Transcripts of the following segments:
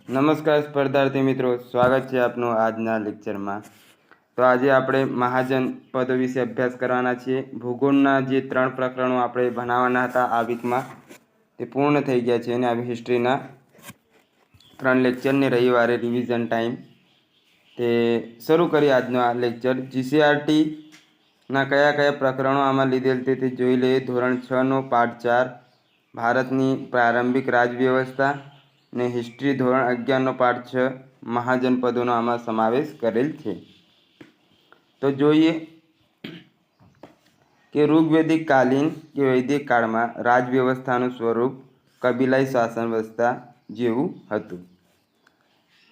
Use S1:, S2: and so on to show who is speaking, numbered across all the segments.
S1: નમસ્કાર સ્પર્ધાર્થી મિત્રો, સ્વાગત છે આપનું આજના લેક્ચરમાં। તો આજે આપણે મહાજનપદો વિશે અભ્યાસ કરવાના છીએ। ભૂગોળના જે 3 પ્રકરણો આપણે ભણાવવાના હતા આ વીકમાં તે પૂર્ણ થઈ ગયા છે અને આ હિસ્ટ્રીના 3 લેક્ચરને રવિવારે રિવિઝન ટાઈમ તે શરૂ કરી આજનો આ લેક્ચર। જીસીઆરટી ના કયા કયા પ્રકરણો આમાં લીધેલ તે જોઈ લઈએ। ધોરણ 6નો પાઠ 4 ભારતની પ્રારંભિક રાજવ્યવસ્થા ને હિસ્ટ્રી ધોરણ 11નો પાઠ 6 મહાજનપદોનો આમાં સમાવેશ કરેલ છે। તો જોઈએ કે ઋગ્વેદિક કાલીન કે વૈદિક કાળમાં રાજવ્યવસ્થાનું સ્વરૂપ કબીલાઈ શાસન વ્યવસ્થા જેવું હતું।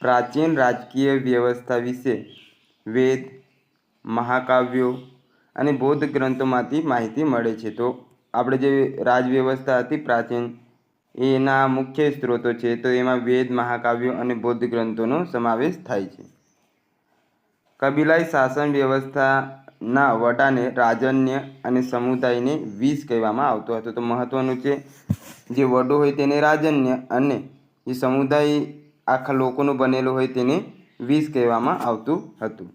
S1: પ્રાચીન રાજકીય વ્યવસ્થા વિશે વેદ, મહાકાવ્યો અને બૌદ્ધ ગ્રંથોમાંથી માહિતી મળે છે। તો આપણે જે રાજવ્યવસ્થા હતી પ્રાચીન એના મુખ્ય સ્ત્રોતો છે તો એમાં વેદ, મહાકાવ્યો અને બૌદ્ધ ગ્રંથોનો સમાવેશ થાય છે। કબીલાઈ શાસન વ્યવસ્થાના વડાને રાજન્ય અને સમુદાયને વીસ કહેવામાં આવતો હતો। તો મહત્વનું છે, જે વડો હોય તેને રાજન્ય અને જે સમુદાય આખા લોકોનું બનેલું હોય તેને વીસ કહેવામાં આવતું હતું।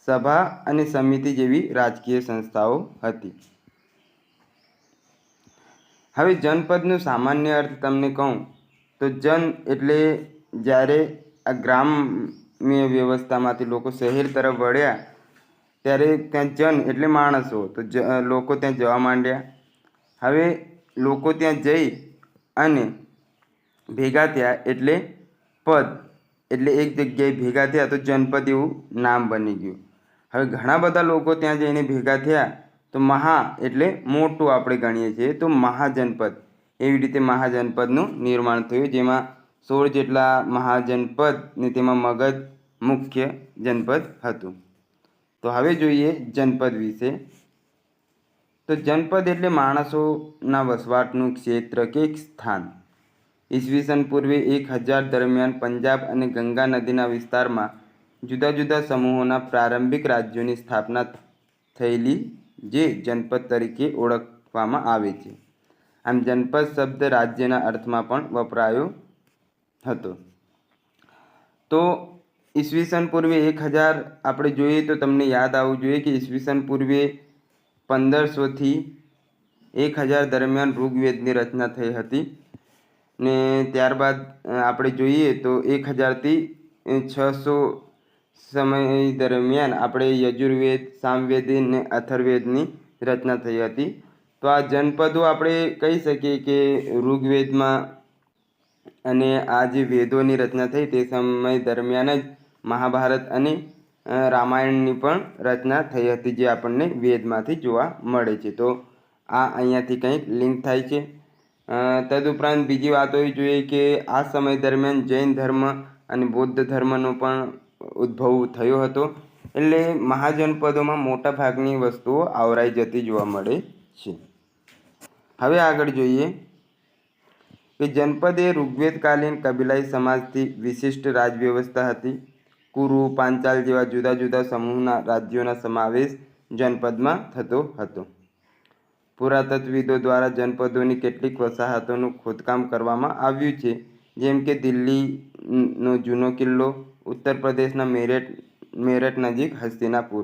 S1: સભા અને સમિતિ જેવી રાજકીય સંસ્થાઓ હતી। હવે જનપદનો સામાન્ય અર્થ તમને કહું તો જન એટલે જ્યારે આ ગ્રામ્ય વ્યવસ્થામાંથી લોકો શહેર તરફ વળ્યા ત્યારે ત્યાં જન એટલે માણસો, તો લોકો ત્યાં જવા માંડ્યા। હવે લોકો ત્યાં જઈ અને ભેગા થયા એટલે પદ એટલે એક જગ્યાએ ભેગા થયા તો જનપદ એવું નામ બની ગયું। હવે ઘણા બધા લોકો ત્યાં જઈને ભેગા થયા તો મહા એટલે મોટું આપણે ગણીએ છીએ તો મહાજનપદ, એવી રીતે મહાજનપદનું નિર્માણ થયું, જેમાં 16 જેટલા મહાજનપદ ને તેમાં મગધ મુખ્ય જનપદ હતું। તો હવે જોઈએ જનપદ વિશે। તો જનપદ એટલે માણસોના વસવાટનું ક્ષેત્ર કે એક સ્થાન। ઈસવીસન પૂર્વે 1000 દરમિયાન પંજાબ અને ગંગા નદીના વિસ્તારમાં જુદા જુદા સમૂહોના પ્રારંભિક રાજ્યોની સ્થાપના થયેલી જે જનપદ તરીકે ઓળખવામાં આવે છે। આમ જનપદ શબ્દ રાજ્યના અર્થમાં પણ વપરાયો હતો। તો ઈસવીસન પૂર્વે 1000 આપણે જોઈએ તો તમને યાદ આવવું જોઈએ કે ઈસવીસન પૂર્વે 1500 થી 1000 દરમિયાન ઋગ્વેદની રચના થઈ હતી ને ત્યારબાદ આપણે જોઈએ તો 1000 થી 600 સમય દરમિયાન આપણે યજુર્વેદ, સામવેદ ને અથર્વવેદની રચના થઈ હતી। તો આ જનપદો આપણે કહી શકીએ કે ઋગ્વેદમાં અને આ જે વેદોની રચના થઈ તે સમય દરમિયાન જ મહાભારત અને રામાયણની પણ રચના થઈ હતી, જે આપણને વેદમાંથી જોવા મળે છે। તો આ અહીંયાથી કંઈક લિંક થાય છે। તદુપરાંત બીજી વાત હોવી જોઈએ કે આ સમય દરમિયાન જૈન ધર્મ અને બૌદ્ધ ધર્મનો પણ ઉદ્ભવ થયો હતો, એટલે મહાજનપદોમાં મોટા ભાગની વસ્તુઓ આવરાઈ જતી જોવા મળે છે। હવે આગળ જોઈએ કે જનપદ એ ઋગ્વેદકાલીન કબીલાઈ સમાજથી વિશિષ્ટ રાજવ્યવસ્થા હતી। કુરુ, પાંચાલ જેવા જુદા જુદા સમૂહના રાજ્યોના સમાવેશ જનપદમાં થતો હતો। પુરાતત્વવિદો દ્વારા જનપદોની કેટલીક વસાહતોનું ખોદકામ કરવામાં આવ્યું છે, જેમ કે દિલ્હીનો જૂનો કિલ્લો, ઉત્તર પ્રદેશના મેરઠ નજીક હસ્તિનાપુર।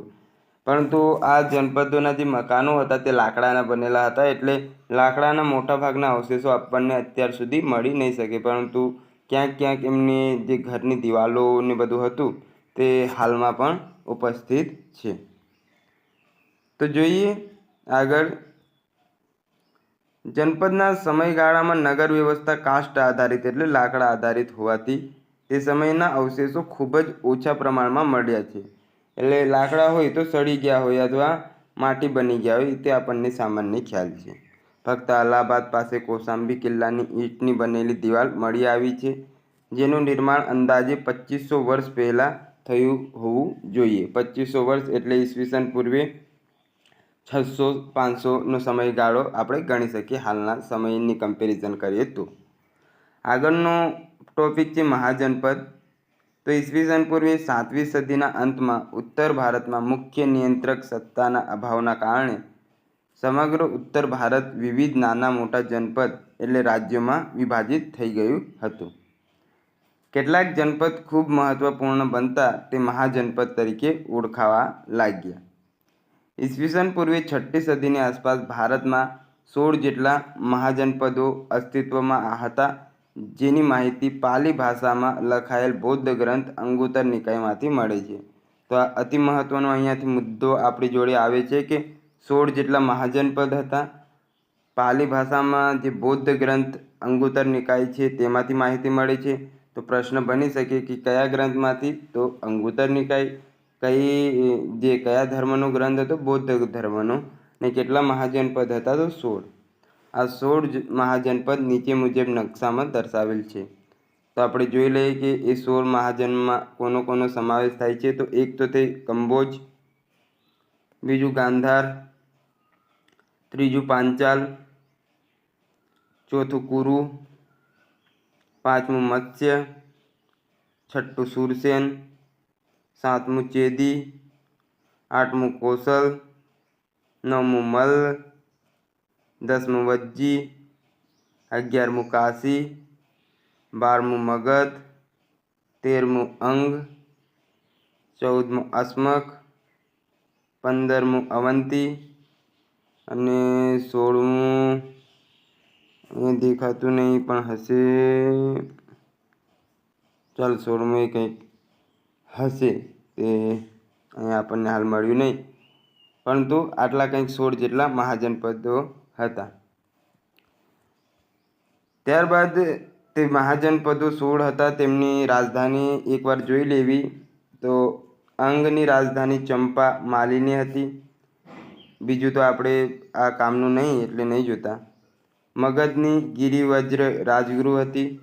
S1: પરંતુ આ જનપદોના જે મકાનો હતા તે લાકડાના બનેલા હતા, એટલે લાકડાના મોટા ભાગના અવશેષો આપણને અત્યાર સુધી મળી નહીં શકે, પરંતુ ક્યાંક ક્યાંક એમની જે ઘરની દિવાલો ને બધું હતું તે હાલમાં પણ ઉપસ્થિત છે। તો જોઈએ આગળ, જનપદના સમયગાળામાં નગર વ્યવસ્થા કાસ્ટ આધારિત એટલે લાકડા આધારિત હોવાથી તે સમયના અવશેષો ખૂબ જ ઓછા પ્રમાણમાં મળ્યા છે। એટલે લાકડા હોય તો સડી ગયા હોય અથવા માટી બની ગયા હોય તે આપણને સામાન્ય ખ્યાલ છે। ફક્ત અલ્હાબાદ પાસે કૌશાંબી કિલ્લાની ઈંટની બનેલી દિવાલ મળી આવી છે, જેનું નિર્માણ અંદાજે 2500 વર્ષ પહેલાં થયું હોવું જોઈએ। 2500 વર્ષ એટલે ઈસવીસન પૂર્વે 600-500નો સમયગાળો આપણે ગણી શકીએ હાલના સમયની કમ્પેરિઝન કરીએ તો। આગળનો ટોપિક છે મહાજનપદ। તો ઈસવીસન પૂર્વે 7મી સદીના અંતમાં ઉત્તર ભારતમાં મુખ્ય નિયંત્રક સત્તાના અભાવના કારણે સમગ્ર ઉત્તર ભારત વિવિધ નાના મોટા જનપદ એટલે રાજ્યોમાં વિભાજિત થઈ ગયું હતું। કેટલાક જનપદ ખૂબ મહત્વપૂર્ણ બનતા તે મહાજનપદ તરીકે ઓળખાવા લાગ્યા. ઈસવીસન પૂર્વે 6ઠી સદીની આસપાસ ભારતમાં 16 જેટલા મહાજનપદો અસ્તિત્વમાં હતા, જેની માહિતી પાલી ભાષામાં લખાયેલ બૌદ્ધ ગ્રંથ અંગુત્તર નિકાયમાંથી મળે છે. તો આ અતિ મહત્વનો અહીંયાથી મુદ્દો આપણી જોડે આવે છે કે 16 જેટલા મહાજનપદ હતા. પાલી ભાષામાં જે બૌદ્ધ ગ્રંથ અંગુત્તર નિકાય છે તેમાંથી માહિતી મળે છે. તો પ્રશ્ન બની શકે કે કયા ગ્રંથમાંથી? તો અંગુત્તર નિકાય કયા ધર્મનો ગ્રંથ હતો? બૌદ્ધ ધર્મનો. ને કેટલા મહાજનપદ હતા? તો 16. આ 16 મહાજનપદ નીચે મુજબ નકશામાં દર્શાવેલ છે. તો આપણે જોઈ લઈએ કે એ 16 મહાજનમાં કોનો કોનો સમાવેશ થાય છે. તો એક તો તે કંબોજ, બીજું ગાંધાર, ત્રીજું પાંચાલ, ચોથું કુરુ, પાંચમું મત્સ્ય, છઠ્ઠું સુરસેન, સાતમું ચેદી, આઠમું કોસલ, નવમું મલ્લ, 10મું વજ્જી, 11મું કાશી, 12મું મગધ, 13મું અંગ, 14મું અસ્મક, 15મું અવંતી અને 16મું એ દેખાતું નહીં પણ હશે. ચાલ 16મું એ કંઈક હશે, તે અહીંયા આપણને હાલ મળ્યું નહીં, પરંતુ આટલા કંઈક 16 જેટલા મહાજનપદો હતા. ત્યારબાદ તે મહાજનપદો 16 હતા, તેમની રાજધાની એકવાર જોઈ લેવી. તો અંગની રાજધાની ચંપા માલિની હતી. બીજું તો આપણે આ કામનું નહીં એટલે નહીં જોતા. મગધની ગિરિવજ્ર રાજગૃહ હતી.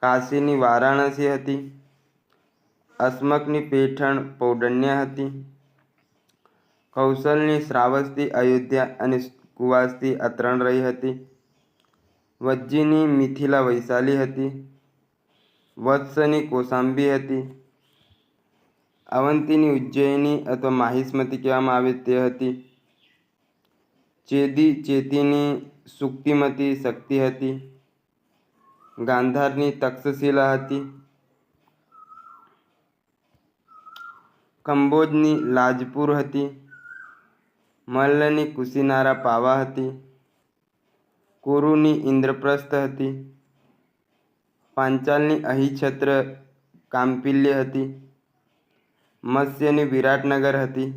S1: કાશીની વારાણસી હતી. અસ્મકની પેઠણ પૌડન્ય હતી. કૌશલની શ્રાવસ્તી, અયોધ્યા અને કુવાસતી આ 3 રહી હતી. વજ્જીની મિથિલા વૈશાલી હતી. વત્સની કૌશાંબી હતી. અવંતીની ઉજ્જૈની અથવા માહિષ્મતી કહેવામાં આવે તે હતી. ચેતીની સુક્તિમતી શક્તિ હતી. ગાંધારની તક્ષશિલા હતી. કંબોજની લાજપુર હતી. મલ્લની કુશીનારા પાવા હતી. કુરુની ઇન્દ્રપ્રસ્થ હતી. પાંચાલની અહિછત્ર કામ્પિલ્ય હતી. મત્સ્યની વિરાટનગર હતી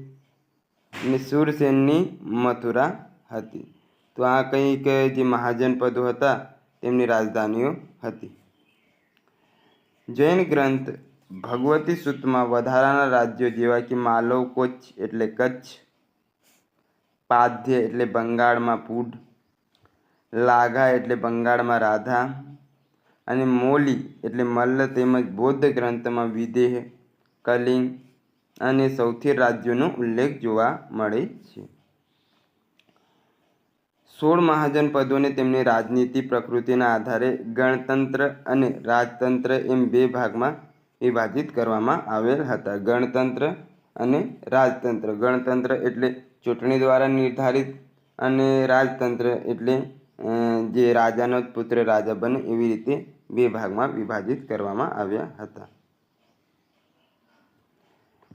S1: અને સુરસેનની મથુરા હતી. તો આ કંઈક જે મહાજનપદો હતા તેમની રાજધાનીઓ હતી. જૈન ગ્રંથ ભગવતી સૂત્રમાં વધારાના રાજ્યો જેવા કે માલવકોચ એટલે કચ્છ, પાધ્ય એટલે બંગાળમાં પૂડ, લાઘા એટલે બંગાળમાં રાધા અને મોલી એટલે મલ્લ તેમજ બૌદ્ધ ગ્રંથમાં વિદેહ, કલિંગ અને સૌથી રાજ્યોનો ઉલ્લેખ જોવા મળે છે. 16 મહાજનપદોને તેમની રાજનીતિ પ્રકૃતિના આધારે ગણતંત્ર અને રાજતંત્ર એમ 2 ભાગમાં વિભાજિત કરવામાં આવેલ હતા. ગણતંત્ર અને રાજતંત્ર. ગણતંત્ર એટલે ચૂંટણી દ્વારા નિર્ધારિત અને રાજતંત્ર એટલે જે રાજાનો જ પુત્ર રાજા બને એવી રીતે 2 ભાગમાં વિભાજિત કરવામાં આવ્યા હતા.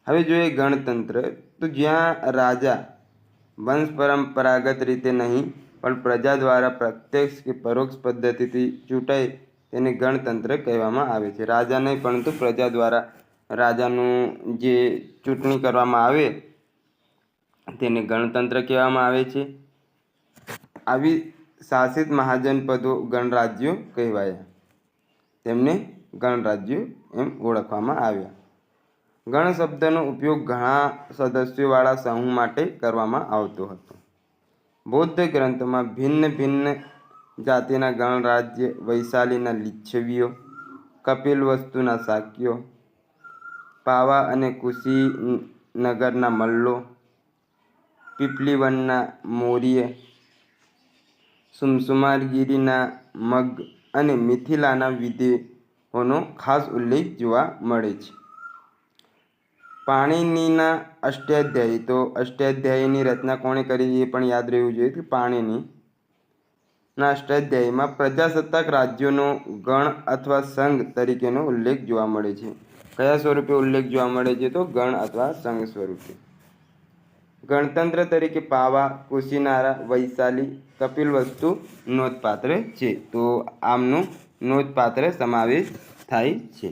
S1: હવે જોઈએ ગણતંત્ર. તો જ્યાં રાજા વંશ પરંપરાગત રીતે નહીં પણ પ્રજા દ્વારા પ્રત્યક્ષ કે પરોક્ષ પદ્ધતિથી ચૂંટાય તેને ગણતંત્ર કહેવામાં આવે છે. રાજા નહીં પરંતુ પ્રજા દ્વારા રાજાનું જે ચૂંટણી કરવામાં આવે તેને ગણતંત્ર કહેવામાં આવે છે. આવી શાસિત મહાજનપદો ગણરાજ્યો કહેવાયા. તેમને ગણરાજ્યો એમ ઓળખવામાં આવ્યા. ગણ શબ્દનો ઉપયોગ ઘણા સદસ્યોવાળા સમૂહ માટે કરવામાં આવતો હતો. બૌદ્ધ ગ્રંથોમાં ભિન્ન ભિન્ન જાતિના ગણરાજ્ય વૈશાલીના લિચ્છવીઓ, કપિલવસ્તુના શાક્યો, પાવા અને કુશીનગરના મલ્લો, પીપલીવનના મૌર્ય, સુમસુમારગીરીના મગ અને મિથિલાના વિદેહોનો ખાસ ઉલ્લેખ જોવા મળે છે. પાણિનીના અષ્ટાધ્યાયી. તો અષ્ટાધ્યાયીની રચના કોણે કરી એ પણ યાદ રહેવું જોઈએ કે પાણિની. ના અષ્ટાધ્યાયીમાં પ્રજાસત્તાક રાજ્યોનો ગણ અથવા સંઘ તરીકેનો ઉલ્લેખ જોવા મળે છે. કયા સ્વરૂપે ઉલ્લેખ જોવા મળે છે? તો ગણ અથવા સંઘ સ્વરૂપે. ગણતંત્ર તરીકે પાવા, કુશીનારા, વૈશાલી, કપિલવસ્તુ નોંધપાત્ર છે. તો આમનો નોંધપાત્ર સમાવેશ થાય છે.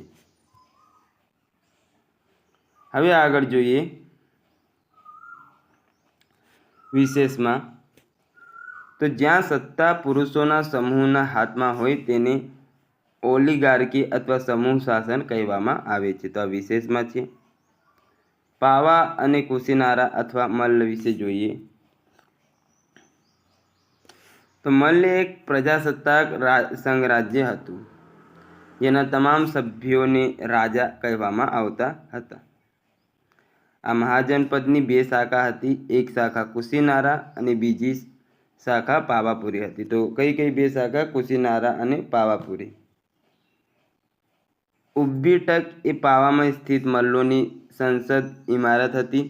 S1: હવે આગળ જોઈએ વિશેષમાં. તો જ્યાં સત્તા પુરુષોના સમૂહના હાથમાં હોય તેને ઓલિગાર્કી અથવા સમૂહ શાસન કહેવામાં આવે છે. તો આ વિશેષમાં છે. પાવા અને કુશીનારા અથવા મલ્લ વિશે જોઈએ. તો મલ્લ એક પ્રજાસત્તાક સંઘ રાજ્ય હતું જેના તમામ સભ્યોને રાજા કહેવામાં આવતા હતા. આ મહાજનપદની બે શાખા હતી. એક શાખા કુશીનારા અને બીજી શાખા પાવાપુરી હતી. તો કઈ કઈ બે શાખા? કુશીનારા અને પાવાપુરી. ઉભી ટક એ પાવામાં સ્થિત મલ્લોની સંસદ ઇમારત હતી.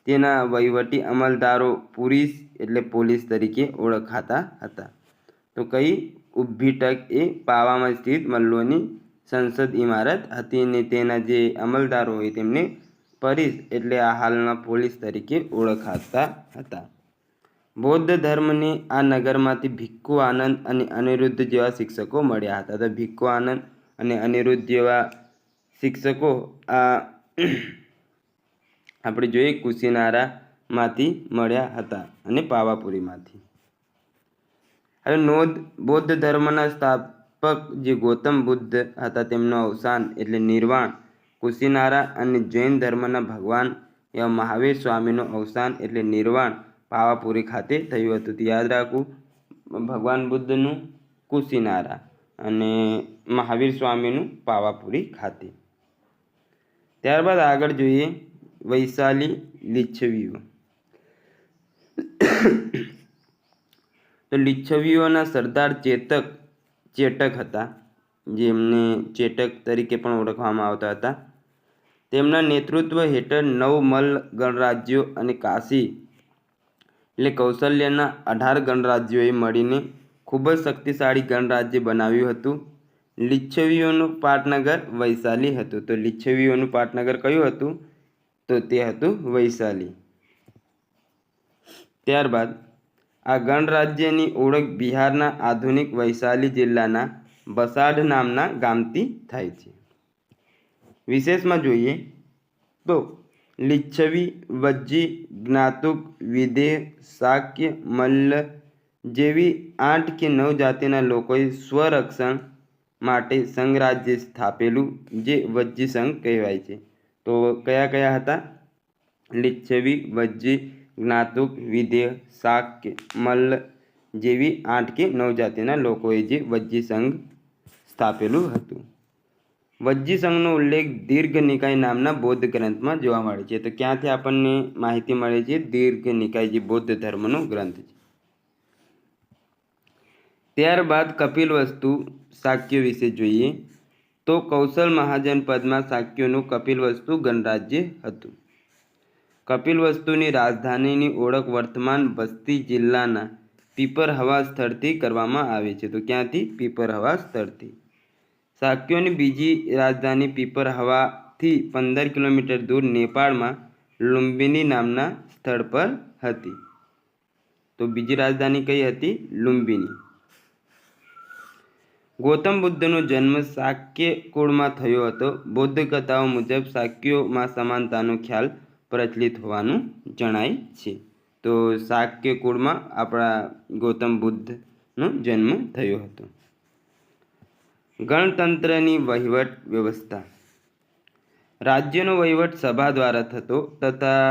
S1: તેના વહીવટી અમલદારો પુરીસ એટલે પોલીસ તરીકે ઓળખાતા હતા. તો કઈ? ઉભી ટક એ પાવામાં સ્થિત મલ્લોની સંસદ ઇમારત હતી અને તેના જે અમલદારો હોય તેમને પરીસ એટલે આ હાલના પોલીસ તરીકે ઓળખાતા હતા. બૌદ્ધ ધર્મને આ નગરમાંથી ભિક્ખુ આનંદ અને અનિરુદ્ધ જેવા શિક્ષકો મળ્યા હતા. તો ભિક્ખુ આનંદ અને અનિરુદ્ધ જેવા શિક્ષકો આ આપણે જોઈએ કુશીનારામાંથી મળ્યા હતા અને પાવાપુરીમાંથી. હવે નોંધ, બૌદ્ધ ધર્મના સ્થાપક જે ગૌતમ બુદ્ધ હતા તેમનું અવસાન એટલે નિર્વાણ કુશીનારા અને જૈન ધર્મના ભગવાન એવા મહાવીર સ્વામીનું અવસાન એટલે નિર્વાણ પાવાપુરી ખાતે થયું હતું. તો યાદ રાખવું, ભગવાન બુદ્ધનું કુશીનારા અને મહાવીર સ્વામીનું પાવાપુરી ખાતે. ત્યારબાદ આગળ જોઈએ વૈશાલી લીચ્છવીઓ. તો લીચ્છવીઓના સરદાર ચેટક હતા, જેમને ચેટક તરીકે પણ ઓળખવામાં આવતા હતા. તેમના નેતૃત્વ હેઠળ 9 મલ્લ ગણરાજ્યો અને કાશી એટલે કૌશલ્યના 18 ગણરાજ્યોએ મળીને ખૂબ જ શક્તિશાળી ગણરાજ્ય બનાવ્યું હતું. લીચ્છવીઓનું પાટનગર વૈશાલી હતું. તો લીચ્છવીઓનું પાટનગર કયું હતું? તો તે હતું વૈશાલી. ત્યારબાદ આ ગણરાજ્યની ઓળખ બિહારના આધુનિક વૈશાલી જિલ્લાના બસાડ નામના ગામથી થાય છે. વિશેષમાં જોઈએ તો લીચ્છવી, વજ્જી, જ્ઞાતુક, વિદેહ, શાક્ય, મલ્લ જેવી 8 કે 9 જાતિના લોકોએ સ્વરક્ષણ માટે સંઘરાજ્ય સ્થાપેલું જે વજ્જી સંઘ કહેવાય છે. તો કયા કયા હતા? લીચ્છવી, વજ્જી, જ્ઞાતુક, વિદેહ, શાક્ય, મલ્લ જેવી 8 કે 9 જાતિના લોકોએ જે વજ્જી સંઘ સ્થાપેલું હતું. વજ્જી સંઘનો ઉલ્લેખ દીર્ઘ નિકાય નામના બૌદ્ધ ગ્રંથમાં જોવા મળે છે. તો ક્યાંથી આપણને માહિતી મળે છે? દીર્ઘ નિકાય જે બૌદ્ધ ધર્મનો ગ્રંથ છે. ત્યારબાદ કપિલવસ્તુ શાક્યો વિશે જોઈએ તો કૌશલ મહાજનપદમાં શાક્યોનું કપિલવસ્તુ ગણરાજ્ય હતું. કપિલવસ્તુની રાજધાનીની ઓળખ વર્તમાન બસ્તી જિલ્લાના પીપરહવા સ્થળથી કરવામાં આવે છે. તો ક્યાંથી? પીપરહવા સ્થળથી. શાક્યોની બીજી રાજધાની પીપરહવાથી 15 કિલોમીટર દૂર નેપાળમાં લુંબિની નામના સ્થળ પર હતી. તો બીજી રાજધાની કઈ હતી? લુંબિની. ગૌતમ બુદ્ધનો જન્મ શાક્ય કુળમાં થયો હતો. બૌદ્ધ કથાઓ મુજબ શાક્યોમાં સમાનતાનો ખ્યાલ પ્રચલિત હોવાનું જણાય છે. તો શાક્ય કુળમાં આપણા ગૌતમ બુદ્ધનો જન્મ થયો હતો. ગણતંત્રની વહીવટ વ્યવસ્થા. રાજ્યનો વહીવટ સભા દ્વારા થતો તથા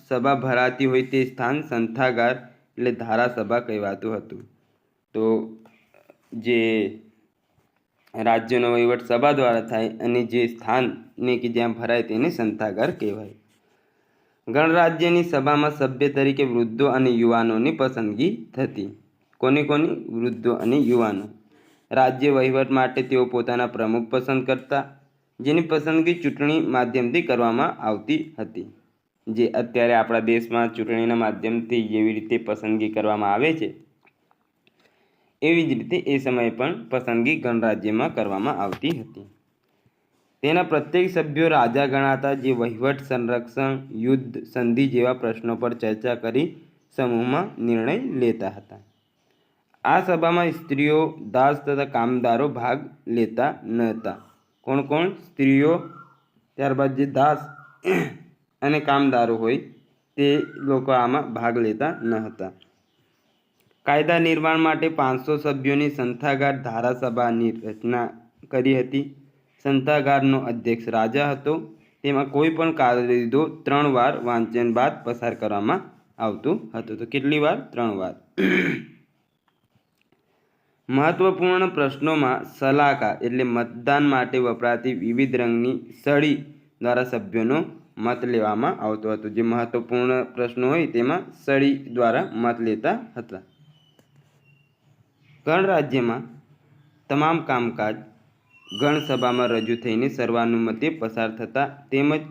S1: સભા ભરાતી હોય તે સ્થાન સંથાગાર એટલે ધારાસભા કહેવાતું હતું. તો જે રાજ્યનો વહીવટ સભા દ્વારા થાય અને જે સ્થાનને કે જ્યાં ભરાય તેને સંથાગાર કહેવાય. ગણરાજ્યની સભામાં સભ્ય તરીકે વૃદ્ધો અને યુવાનોની પસંદગી થતી. કોની? વૃદ્ધો અને યુવાનો. રાજ્ય વહીવટ માટે તેઓ પોતાના પ્રમુખ પસંદ કરતા, જેની પસંદગી ચૂંટણી માધ્યમથી કરવામાં આવતી હતી. જે અત્યારે આપણા દેશમાં ચૂંટણીના માધ્યમથી જેવી રીતે પસંદગી કરવામાં આવે છે એવી જ રીતે એ સમયે પણ પસંદગી ગણરાજ્યમાં કરવામાં આવતી હતી. તેના પ્રત્યેક સભ્યો રાજા ગણાતા, જે વહીવટ, સંરક્ષણ, યુદ્ધ, સંધિ જેવા પ્રશ્નો પર ચર્ચા કરી સમૂહમાં નિર્ણય લેતા હતા. આ સભામાં સ્ત્રીઓ, દાસ તથા કામદારો ભાગ લેતા ન હતા. કોણ કોણ? સ્ત્રીઓ, ત્યારબાદ જે દાસ અને કામદારો હોય તે લોકો આમાં ભાગ લેતા ન હતા. કાયદા નિર્માણ માટે 500 સભ્યોની સંથાગાર ધારાસભાની રચના કરી હતી. સંથાગારનો અધ્યક્ષ રાજા હતો. તેમાં કોઈ પણ કાયદો 3 વાર વાંચન બાદ પસાર કરવામાં આવતું હતું. તો કેટલી વાર? 3 વાર. મહત્વપૂર્ણ પ્રશ્નોમાં સલાકા એટલે મતદાન માટે વપરાતી વિવિધ રંગની સળી દ્વારા સભ્યોનો મત લેવામાં આવતો હતો. જે મહત્વપૂર્ણ પ્રશ્નો હોય તેમાં સળી દ્વારા મત લેતા હતા. ગણરાજ્યમાં તમામ કામકાજ ગણસભામાં રજૂ થઈને સર્વાનુમતે પસાર થતા, તેમજ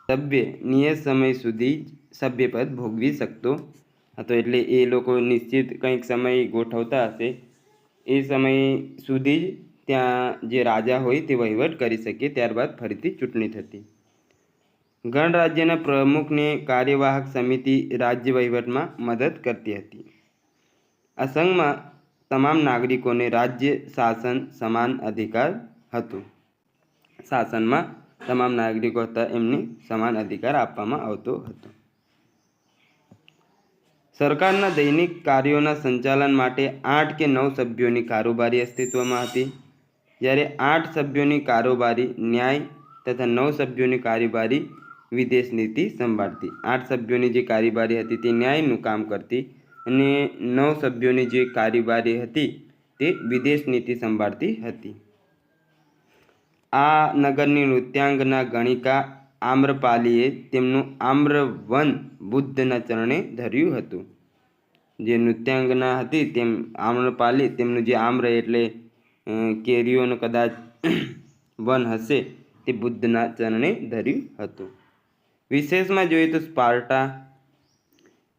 S1: સભ્ય નિયત સમય સુધી જ સભ્યપદ ભોગવી શકતો હતો. એટલે એ લોકો નિશ્ચિત કંઈક સમય ગોઠવતા હશે, એ સમય સુધી જ ત્યાં જે રાજા હોય તે વહીવટ કરી શકે. ત્યારબાદ ફરીથી ચૂંટણી થતી. ગણરાજ્યના પ્રમુખને કાર્યવાહક સમિતિ રાજ્ય વહીવટમાં મદદ કરતી હતી. આ સંઘમાં તમામ નાગરિકોને રાજ્ય શાસન સમાન અધિકાર હતો. શાસનમાં તમામ નાગરિકો હતા એમને સમાન અધિકાર આપવામાં આવતો હતો. સરકારના દૈનિક કાર્યોના સંચાલન માટે 8 કે 9 સભ્યોની કારોબારી અસ્તિત્વમાં હતી. જ્યારે 8 સભ્યોની કારોબારી ન્યાય તથા 9 સભ્યોની કારોબારી વિદેશ નીતિ સંભાળતી. 8 સભ્યોની જે કારોબારી હતી તે ન્યાયનું કામ કરતી અને 9 સભ્યોની જે કારોબારી હતી તે વિદેશ નીતિ સંભાળતી હતી. આ નગરની નૃત્યાંગના ગણિકા આમ્રપાલીએ તેમનું આમ્રવન બુદ્ધના ચરણે ધર્યું હતું. જે નૃત્યાંગના હતી તેમ આમ્રપાલી, તેમનું જે આમ્ર એટલે કેરીઓનું કદાચ વન હશે તે બુદ્ધના ચરણે ધર્યું હતું. વિશેષમાં જોઈએ તો સ્પાર્ટા,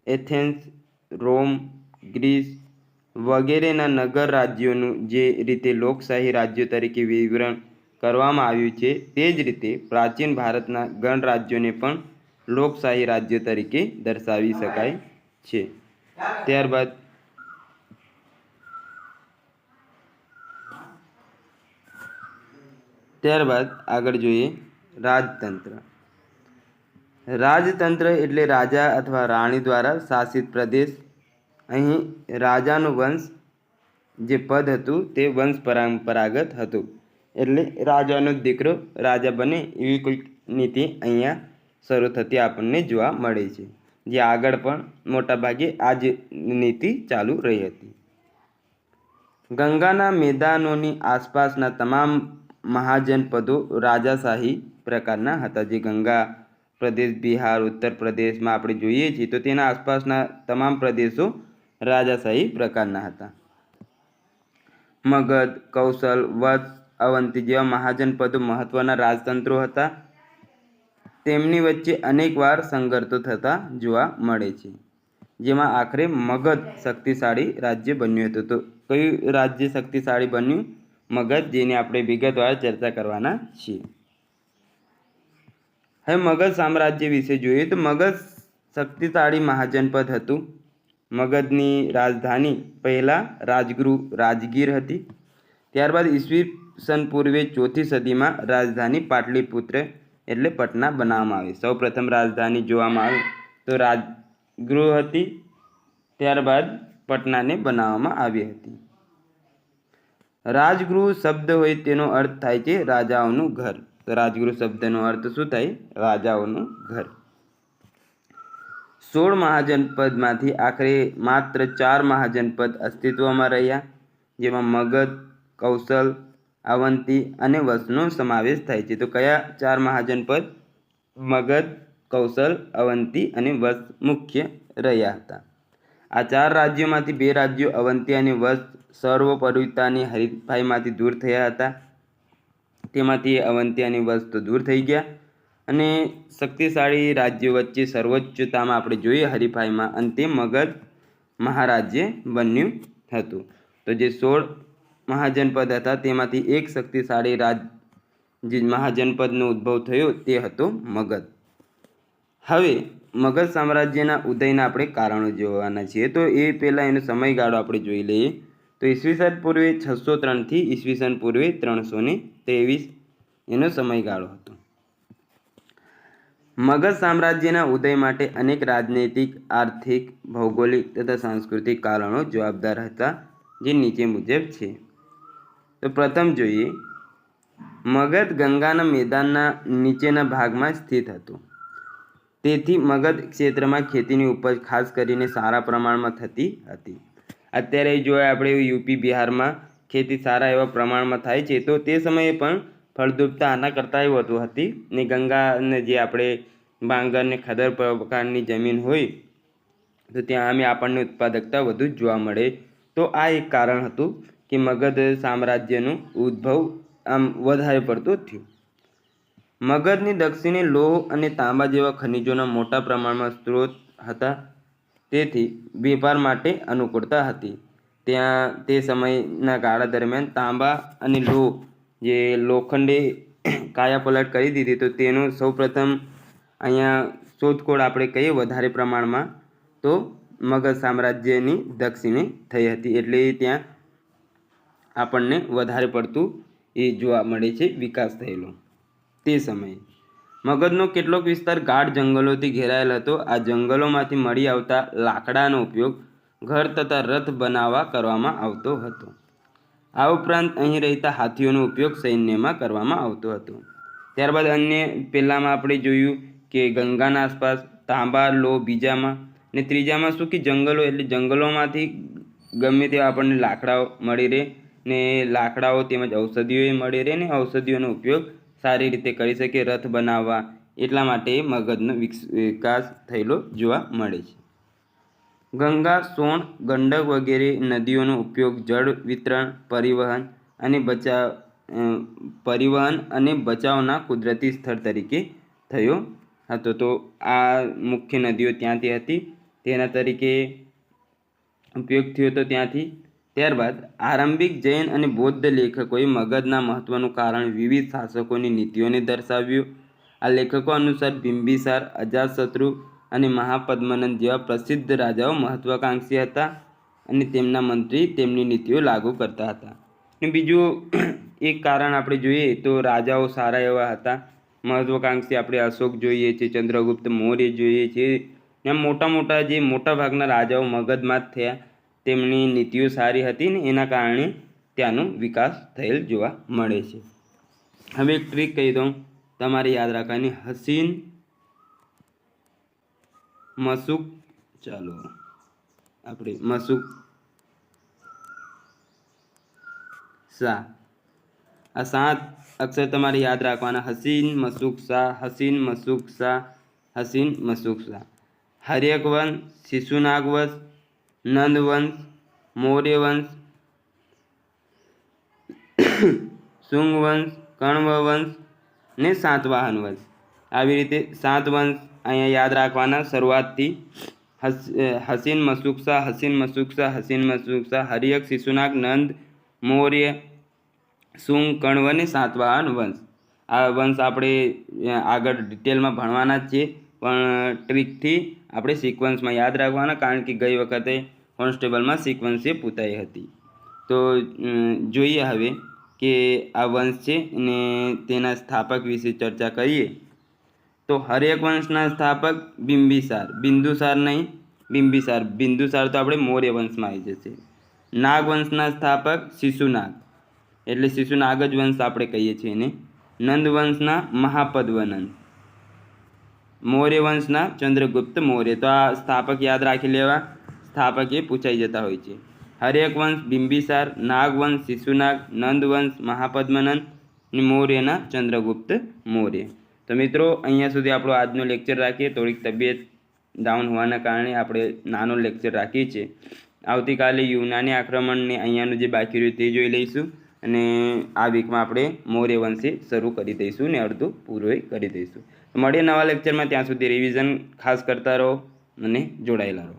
S1: એથેન્સ, રોમ, ગ્રીસ વગેરેના નગર રાજ્યોનું જે રીતે લોકશાહી રાજ્યો તરીકે વિવરણ કરવામાં આવ્યું છે, તે જ રીતે પ્રાચીન ભારતના ગણરાજ્યોને પણ લોકશાહી રાજ્યો તરીકે દર્શાવી શકાય છે. ત્યારબાદ આગળ જોઈએ રાજતંત્ર. રાજતંત્ર એટલે રાજા અથવા રાણી દ્વારા શાસિત પ્રદેશ. અહીં રાજાનું વંશ જે પદ હતું તે વંશ પરંપરાગત હતું. એટલે રાજાનો દીકરો રાજા બને એવી કોઈ નીતિ અહીંયા શરૂ થતી આપણને જોવા મળે છે. જે આગળ પણ મોટાભાગે આ જ નીતિ ચાલુ રહી હતી. ગંગાના મેદાનોની આસપાસના તમામ મહાજનપદો રાજાશાહી પ્રકારના હતા. જે ગંગા પ્રદેશ, બિહાર, ઉત્તર પ્રદેશમાં આપણે જોઈએ છીએ તો તેના આસપાસના તમામ પ્રદેશો રાજાશાહી પ્રકારના હતા. મગધ, કૌશલ, વત્સ, અવંતી જેવા મહાજનપદો મહત્વના રાજતંત્રો હતા. તેમની વચ્ચે અનેકવાર સંઘર્ષો થતા જોવા મળે છે, જેમાં આખરે મગધ શક્તિશાળી રાજ્ય બન્યું હતું. તો કયું રાજ્ય શક્તિશાળી બન્યું? મગધ, જેની આપણે વિગતવાર ચર્ચા કરવાના છીએ. હવે મગધ સામ્રાજ્ય વિશે જોઈએ તો મગધ શક્તિશાળી મહાજનપદ હતું. મગધની રાજધાની પહેલાં રાજગૃહ રાજગીર હતી. ત્યારબાદ ઈસવીસન પૂર્વે 4થી સદીમાં રાજધાની પાટલીપુત્ર એટલે પટના બનાવવામાં આવી. સૌ પ્રથમ રાજધાની જોવામાં આવે તો રાજગૃહ હતી, ત્યારબાદ પટનાને બનાવવામાં આવી હતી. રાજગૃહ શબ્દ હોય તેનો અર્થ થાય છે રાજાઓનું ઘર. તો રાજગૃહ શબ્દનો અર્થ શું થાય? રાજાઓનું ઘર. 16 મહાજનપદમાંથી આખરે માત્ર 4 મહાજનપદ અસ્તિત્વમાં રહ્યા, જેમાં મગધ, કૌશલ, અવંતી અને વત્સનો સમાવેશ થાય છે. તો કયા 4 મહાજનપદ? મગધ, કૌશલ, અવંતી અને વત્સ મુખ્ય રહ્યા હતા. આ 4 રાજ્યોમાંથી 2 રાજ્યો અવંતી અને વત્સ સર્વોપરિતાની હરીફાઈમાંથી દૂર થયા હતા. તેમાંથી અવંતી અને વત્સ તો દૂર થઈ ગયા અને શક્તિશાળી રાજ્યો વચ્ચે સર્વોચ્ચતામાં આપણે જોઈએ હરીફાઈમાં અંતે મગધ મહારાજ્ય બન્યું હતું. તો જે 16 મહાજનપદ હતા તેમાંથી એક શક્તિશાળી જે મહાજનપદનો ઉદ્ભવ થયો તે હતો મગધ. હવે મગધ સામ્રાજ્યના ઉદયના આપણે કારણો જોવાના છીએ. તો એ પહેલાં એનો સમયગાળો આપણે જોઈ લઈએ. તો ઈસવીસન પૂર્વે 603 ઈસવીસન પૂર્વે 323 એનો સમયગાળો હતો. મગધ સામ્રાજ્યના ઉદય માટે અનેક રાજનૈતિક, આર્થિક, ભૌગોલિક તથા સાંસ્કૃતિક કારણો જવાબદાર હતા, જે નીચે મુજબ છે. તો પ્રથમ જોઈએ, મગધ ગંગાના મેદાનના નીચેના ભાગમાં સ્થિત હતું. તેથી મગધ ક્ષેત્રમાં ખેતીની ઉપજ ખાસ કરીને સારા પ્રમાણમાં થતી હતી. અત્યારે જોઈએ આપણે યુપી બિહારમાં ખેતી સારા એવા પ્રમાણમાં થાય છે. તો તે સમયે પણ ફળદ્રુપતા આના કરતાં વધુ હતી ને ગંગાને જે આપણે બાંગર ને ખદર પ્રકારની જમીન હોય તો ત્યાં આપણને ઉત્પાદકતા વધુ જ જોવા મળે. તો આ એક કારણ હતું કે મગધ સામ્રાજ્યનું ઉદ્ભવ આમ વધારે પડતું થયું. મગધની દક્ષિણે લોહ અને તાંબા જેવા ખનિજોના મોટા પ્રમાણમાં સ્ત્રોત હતા. તેથી વેપાર માટે અનુકૂળતા હતી. ત્યાં તે સમયના ગાળા દરમિયાન તાંબા અને લોહ જે લોખંડે કાયાપલટ કરી દીધી, તો તેનું સૌપ્રથમ અહીંયા શોધખોળ આપણે કહીએ વધારે પ્રમાણમાં તો મગધ સામ્રાજ્યની દક્ષિણે થઈ હતી. એટલે ત્યાં આપણને વધારે પડતું એ જોવા મળે છે વિકાસ થયેલો. તે સમયે મગધનો કેટલોક વિસ્તાર ગાઢ જંગલોથી ઘેરાયેલ હતો. આ જંગલોમાંથી મળી આવતા લાકડાનો ઉપયોગ ઘર તથા રથ બનાવવા કરવામાં આવતો હતો. આ ઉપરાંત અહીં રહેતા હાથીઓનો ઉપયોગ સૈન્યમાં કરવામાં આવતો હતો. ત્યારબાદ અન્ય પહેલાંમાં આપણે જોયું કે ગંગાના આસપાસ તાંબા, લોહ બીજામાં, ને ત્રીજામાં શું કે જંગલો, એટલે જંગલોમાંથી ગમે તેવા આપણને લાકડાઓ મળી રહે ને લાકડાઓ તેમજ ઔષધિઓ મળી રહે ને ઔષધિઓનો ઉપયોગ સારી રીતે કરી શકે રથ બનાવવા. એટલા માટે મગધનો વિકાસ થયેલો જોવા મળે છે. ગંગા, સોણ, ગંડક વગેરે નદીઓનો ઉપયોગ જળ વિતરણ, પરિવહન અને બચાવના કુદરતી સ્થળ તરીકે થયો હતો. તો આ મુખ્ય નદીઓ ત્યાંથી હતી, તેના તરીકે ઉપયોગ થયો હતો ત્યાંથી. ત્યારબાદ આરંભિક જૈન અને બૌદ્ધ લેખકોએ મગધના મહત્વનું કારણ વિવિધ શાસકોની નીતિઓને દર્શાવ્યું. આ લેખકો અનુસાર બિંબિસાર, અજાતશત્રુ અને મહાપદ્મનંદ જેવા પ્રસિદ્ધ રાજાઓ મહત્વાકાંક્ષી હતા અને તેમના મંત્રી તેમની નીતિઓ લાગુ કરતા હતા. અને બીજું એક કારણ આપણે જોઈએ તો રાજાઓ સારા એવા હતા, મહત્વાકાંક્ષી. આપણે અશોક જોઈએ છે, ચંદ્રગુપ્ત મૌર્ય જોઈએ છે, એમ મોટા ભાગના રાજાઓ મગધમાં જ થયા. તેમની નીતિઓ સારી હતી ને એના કારણે ત્યાંનો વિકાસ થયેલ જોવા મળે છે. હવે એક ટ્રીક કહી દઉં તમારે યાદ રાખવાની, હસીન મસુક, ચાલો આપણે મસુક શાહ, આ 7 અક્ષર તમારે યાદ રાખવાના. હસીન મસુક શાહ, હસીન મસુક શાહ, હસીન મસુક શાહ. હર્યક વંશ, શિશુનાગ વંશ, નંદ વંશ, મૌર્ય વંશ, શુંગ વંશ, કણવ વંશ ને સાતવાહન વંશ. આવી રીતે 7 વંશ અહીંયા યાદ રાખવાના શરૂઆતથી. હસીન મસુક શાહ, હસીન મસુક શાહ, હસીન મસુક શાહ, હર્યક, શિશુનાગ, નંદ, મૌર્ય, શુંગ, કણવ અને સાતવાહન વંશ. આ વંશ આપણે આગળ ડિટેલમાં ભણવાના જ છીએ, પણ ટ્રીકથી આપણે સિક્વન્સમાં યાદ રાખવાના, કારણ કે ગઈ વખતે કોન્સ્ટેબલમાં સિક્વન્સે પૂછાઈ હતી. તો જોઈએ હવે કે આ વંશ છે અને તેના સ્થાપક વિશે ચર્ચા કરીએ. તો હર્યક વંશના સ્થાપક બિંબિસાર, બિંદુસાર નહીં, બિંબિસાર. બિંદુસાર તો આપણે મૌર્ય વંશમાં આવી જશે. નાગ વંશના સ્થાપક શિશુનાગ, એટલે શિશુનાગ જ વંશ આપણે કહીએ છીએ એને. નંદ વંશના મહાપદ્મનંદ, મૌર્ય વંશના ચંદ્રગુપ્ત મૌર્ય. તો આ સ્થાપક યાદ રાખી લેવા, સ્થાપક એ પૂછાઈ જતા હોય છે. હર્યક વંશ બિંબિસાર, નાગ વંશ શિશુનાગ, નંદ વંશ મહાપદ્મનંદ અને મૌર્યના ચંદ્રગુપ્ત મૌર્ય. તો મિત્રો અહીંયા સુધી આપણો આજનો લેક્ચર રાખીએ. થોડીક તબિયત ડાઉન હોવાના કારણે આપણે નાનો લેક્ચર રાખીએ છીએ. આવતીકાલે યુનાની આક્રમણને અહીંયાનું જે બાકી રહ્યું તે જોઈ લઈશું અને આ વીકમાં આપણે મૌર્ય વંશે શરૂ કરી દઈશું ને અડધું પૂરું કરી દઈશું. મળીએ નવા લેક્ચરમાં. ત્યાં સુધી રિવિઝન ખાસ કરતા રહો અને જોડાયેલા રહો.